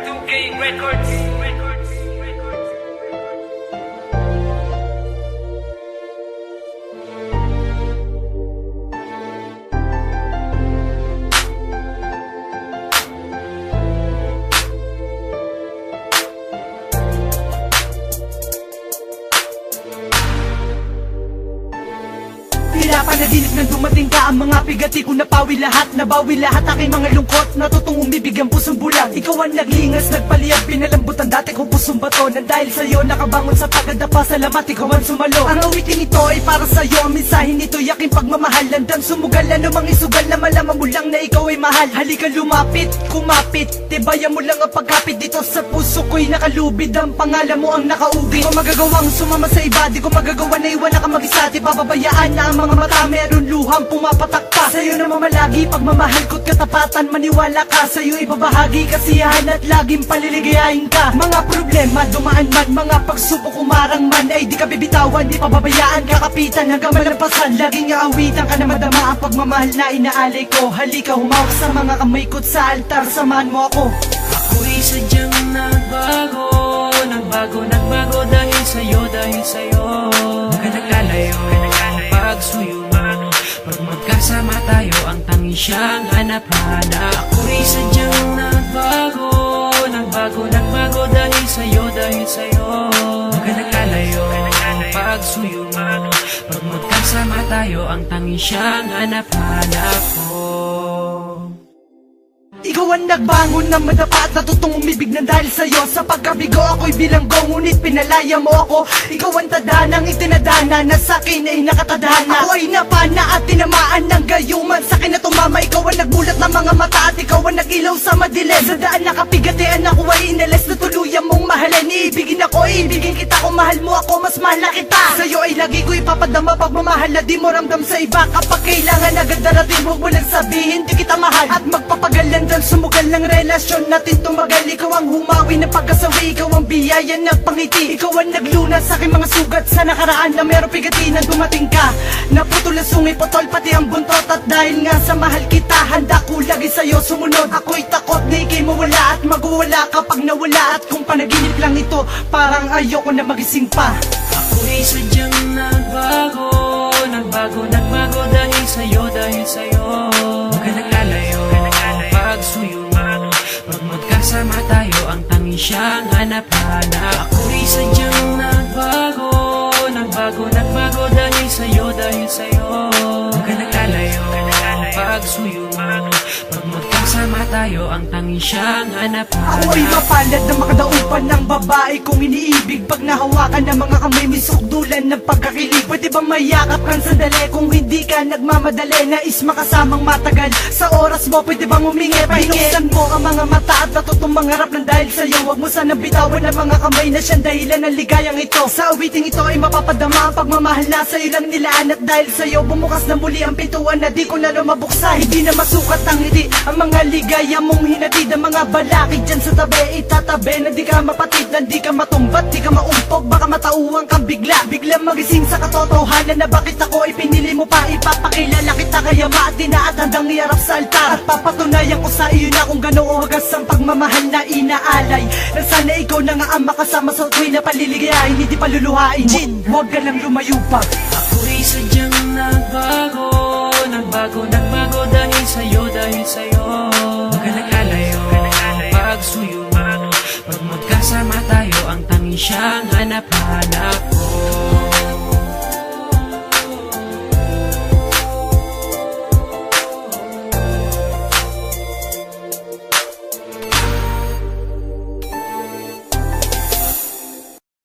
2K Records. Pinapanadinig nang dumating ka. Ang mga pigati ko napawi lahat, nabawi lahat aking mga lungkot. Natutong umibig ang pusong bulag. Ikaw ang naglingas, nagpaliyag, pinalambot ang dati kong pusong bato. Nang dahil sa'yo nakabangon sa tagadapa, salamat ikaw ang sumalo. Ang awitin ito ay para sa'yo, ang mensahe nito yaking pagmamahal. Landang sumugal, anumang isugal na malaman mo lang na ikaw ay mahal. Halika lumapit, kumapit, tibayan mo lang ang pagkapit. Dito sa puso ko'y nakalubid, ang pangalan mo ang nakaugit. Di ko magagawang sumama sa iba, di ko magagawa na iwan na ka mag-isa. Di pababayaan na ang mga mata, meron luhang pumapatak pa. Sa'yo na mamalagi, pagmamahal ko't katapatan. Maniwala ka, sa'yo ibabahagi kasiyahan at laging paliligayahin ka. Mga problema dumaan man, mga pagsubok umarang man, ay di ka bibitawan, di pababayaan, kakapitan hanggang malampasan. Laging aawitan ka na madama ang pagmamahal na inaalay ko. Halika humawak sa mga kamay ko't sa altar, samahan mo ako. Ako'y sadyang nagbago, nagbago dahil sa'yo, Huwag ka naglalayo, pagsuyo mo. Pag magkasama tayo, ang tangi siyang hanap-hanap. Ako'y sadyang nagbago dahil sa'yo, Huwag ka naglalayo, pagsuyo mo. Pag magkasama tayo, ang tangi siyang hanap-hanap ko. Ikaw ang nagbangon na madapa at natutong umibig ng dahil sa'yo. Sa pagkabigo ako'y bilanggo, ngunit pinalaya mo ako. Ikaw ang tadanang itinadana na sa'kin ay nakatadhana. Ako ay napana at tinamaan ng gayuman, sa'kin na tumama. Ikaw ang nagbulat ng mga mata at ikaw ang nagilaw sa madilim. Sa daan nakapigatian ako ay inalis na tuluyan mong mahalin. Iibigin ako, iibigin kita, kung mahal mo ako, mas mahal na kita. Sa'yo ay lagi ko ipapadama pagmamahal na di mo ramdam sa iba. Kapag kailangan agad darating, huwag mo lang sabihin di kita mahal. At magpapagalan sumugal ng relasyon natin tumagal. Ikaw ang humawi ng pagkasawi, ikaw ang biyaya ng pangiti. Ikaw ang naglunas sa aking mga sugat sa nakaraan na meron pigati nang dumating ka. Naputol ang sungi, potol pati ang buntot. At dahil nga sa mahal kita, handa ko lagi sa'yo sumunod. Ako'y takot na ikay mawala at magwawala kapag nawala. At kung panaginip lang ito, parang ayoko na magising pa. Ako'y sadyang nagbago dahil sa'yo, Huwag ka naglalayo, pagsuyo mo. Pag magkasama tayo, ang tangi siyang hanap-hanap. Ako'y sadyang nagbago dahil sa'yo, Huwag ka naglalayo, pagsuyo mo. Pag magkasama tayo, ang tangi siyang hanap-hanap. Ako ay mapalad na makadaupan ng babae kong iniibig. Pag nahawakan ng mga kamay, may sukdulan ng pagkakilig. Pwede ba mayakap kang sandali kung hindi ka nagmamadali? Nais makasamang matagal sa oras mo, pwede bang humingi? Binuksan mo ang mga mata at natutong mangarap ng dahil sa'yo. Huwag mo sanang bitawan ang mga kamay na siyang dahilan ng ligayang ito. Sa awiting ito ay mapapadama ang pagmamahal na sa'yo lang nilaan. At dahil sa'yo bumukas na muli ang pintuan na di ko na lumabuksa. Hindi na masukat ang ngiti, ang mga ligaya mong hinatid. Ang mga balakid dyan sa tabi, itatabi na di ka mapatid, na di ka matumbat, di ka maumpog. Baka matauwang kang bigla magising sa katotohanan na bakit ako ay pinili mo pa. Ipapakilala kita kaya maati na at handang iarap sa altar. At papatunayan ko sa iyo na kung gano'ng wagas ang pagmamahal na inaalay. Na sana ikaw na nga ang makasama sa tuwing na paliligayahin, hindi paluluhain. Huwag ka lang lumayo pa. Ako'y sadyang nagbago dahil sa'yo, Huwag ka naglalayo, pagsuyo mo. Pag magkasama tayo, ang tangi siyang hanap-hanap ko.